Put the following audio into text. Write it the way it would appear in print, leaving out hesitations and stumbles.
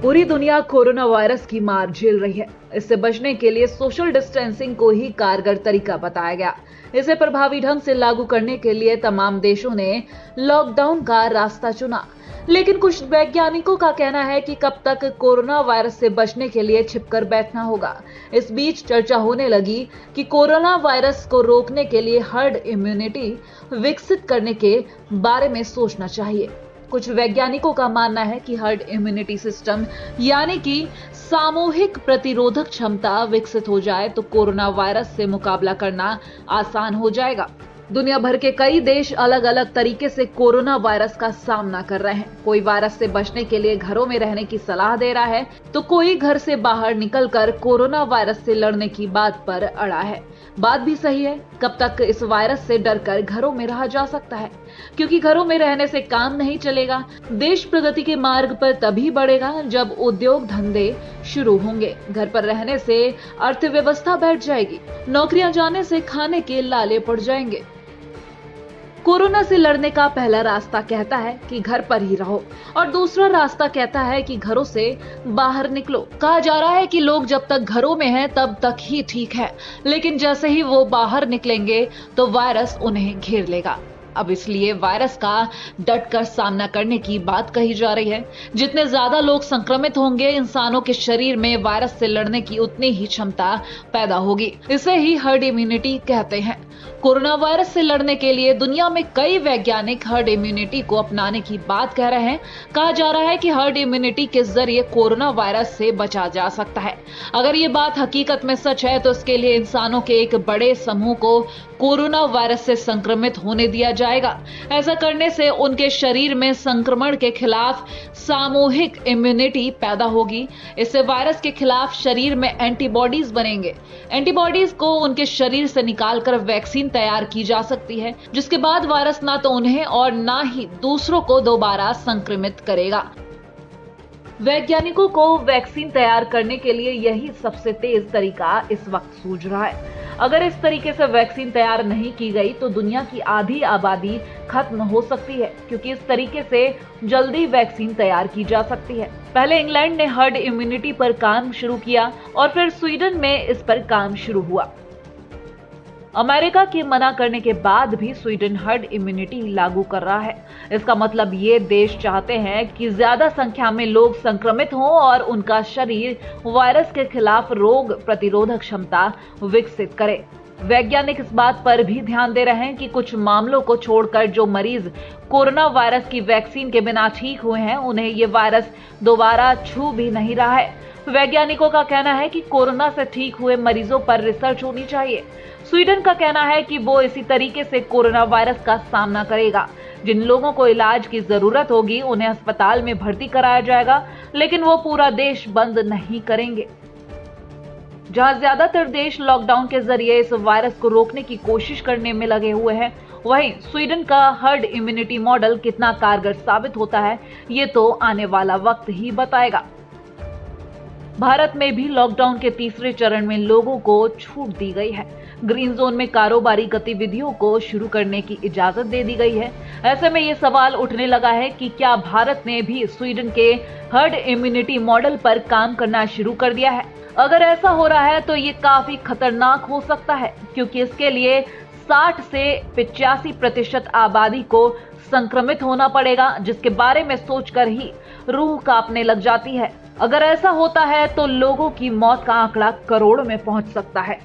पूरी दुनिया corona virus की मार झेल रही है। इससे बचने के लिए सोशल डिस्टेंसिंग को ही कारगर तरीका बताया गया। इसे प्रभावी ढंग से लागू करने के लिए तमाम देशों ने लॉकडाउन का रास्ता चुना। लेकिन कुछ वैज्ञानिकों का कहना है कि कब तक कोरोना वायरस से बचने के लिए छिपकर बैठना होगा। इस बीच चर्चा होने लगी कि कोरोना वायरस को रोकने के लिए हर्ड इम्यूनिटी विकसित करने के बारे में सोचना चाहिए। कुछ वैज्ञानिकों का मानना है कि हर्ड इम्यूनिटी सिस्टम यानी कि सामूहिक प्रतिरोधक क्षमता विकसित हो जाए तो कोरोना वायरस से मुकाबला करना आसान हो जाएगा। दुनिया भर के कई देश अलग अलग तरीके से कोरोना वायरस का सामना कर रहे हैं। कोई वायरस से बचने के लिए घरों में रहने की सलाह दे रहा है तो कोई घर से बाहर निकलकर कोरोना वायरस से लड़ने की बात पर अड़ा है। बात भी सही है। कब तक इस वायरस से डरकर घरों में रहा जा सकता है? क्योंकि घरों में रहने से काम नहीं चलेगा। देश प्रगति के मार्ग पर तभी बढ़ेगा जब उद्योग धंधे शुरू होंगे। घर पर रहने से अर्थव्यवस्था बैठ जाएगी। नौकरियां जाने से खाने के लाले पड़ जाएंगे। कोरोना से लड़ने का पहला रास्ता कहता है कि घर पर ही रहो और दूसरा रास्ता कहता है कि घरों से बाहर निकलो। कहा जा रहा है कि लोग जब तक घरों में हैं तब तक ही ठीक है, लेकिन जैसे ही वो बाहर निकलेंगे तो वायरस उन्हें घेर लेगा। अब इसलिए वायरस का डटकर सामना करने की बात कही जा रही है। जितने ज्यादा लोग संक्रमित होंगे, इंसानों के शरीर में वायरस से लड़ने की उतनी ही क्षमता पैदा होगी। इसे ही हर्ड इम्यूनिटी कहते हैं। कोरोना वायरस से लड़ने के लिए दुनिया में कई वैज्ञानिक हर्ड इम्यूनिटी को अपनाने की बात कह रहे हैं। कहा जा रहा है कि हर्ड इम्यूनिटी के जरिए कोरोना वायरस से बचा जा सकता है। अगर ये बात हकीकत में सच है तो इसके लिए इंसानों के एक बड़े समूह को कोरोना वायरस से संक्रमित होने दिया जाएगा। ऐसा करने से उनके शरीर में संक्रमण के खिलाफ सामूहिक इम्यूनिटी पैदा होगी। इससे वायरस के खिलाफ शरीर में एंटीबॉडीज बनेंगे। एंटीबॉडीज को उनके शरीर से निकालकर वैक्सीन तैयार की जा सकती है, जिसके बाद वायरस ना तो उन्हें और ना ही दूसरों को दोबारा संक्रमित करेगा। वैज्ञानिकों को वैक्सीन तैयार करने के लिए यही सबसे तेज तरीका इस वक्त सूझ रहा है। अगर इस तरीके से वैक्सीन तैयार नहीं की गई तो दुनिया की आधी आबादी खत्म हो सकती है, क्योंकि इस तरीके से जल्दी वैक्सीन तैयार की जा सकती है। पहले इंग्लैंड ने हर्ड इम्यूनिटी पर काम शुरू किया और फिर स्वीडन में इस पर काम शुरू हुआ। अमेरिका के मना करने के बाद भी स्वीडन हर्ड इम्यूनिटी लागू कर रहा है। इसका मतलब ये देश चाहते हैं कि ज्यादा संख्या में लोग संक्रमित हों और उनका शरीर वायरस के खिलाफ रोग प्रतिरोधक क्षमता विकसित करे। वैज्ञानिक इस बात पर भी ध्यान दे रहे हैं कि कुछ मामलों को छोड़कर जो मरीज कोरोना वायरस की वैक्सीन के बिना ठीक हुए हैं, उन्हें ये वायरस दोबारा छू भी नहीं रहा है। वैज्ञानिकों का कहना है कि कोरोना से ठीक हुए मरीजों पर रिसर्च होनी चाहिए। स्वीडन का कहना है कि वो इसी तरीके से कोरोना वायरस का सामना करेगा। जिन लोगों को इलाज की जरूरत होगी उन्हें अस्पताल में भर्ती कराया जाएगा, लेकिन वो पूरा देश बंद नहीं करेंगे। जहां ज्यादातर देश लॉकडाउन के जरिए इस वायरस को रोकने की कोशिश करने में लगे हुए हैं, वहीं स्वीडन का हर्ड इम्यूनिटी मॉडल कितना कारगर साबित होता है, ये तो आने वाला वक्त ही बताएगा। भारत में भी लॉकडाउन के तीसरे चरण में लोगों को छूट दी गई है। ग्रीन जोन में कारोबारी गतिविधियों को शुरू करने की इजाजत दे दी गई है। ऐसे में ये सवाल उठने लगा है कि क्या भारत ने भी स्वीडन के हर्ड इम्यूनिटी मॉडल पर काम करना शुरू कर दिया है? अगर ऐसा हो रहा है तो ये काफी खतरनाक हो सकता है, क्योंकि इसके लिए 60 से 85% आबादी को संक्रमित होना पड़ेगा, जिसके बारे में सोचकर ही रूह कांपने लग जाती है। अगर ऐसा होता है तो लोगों की मौत का आंकड़ा करोड़ में पहुंच सकता है।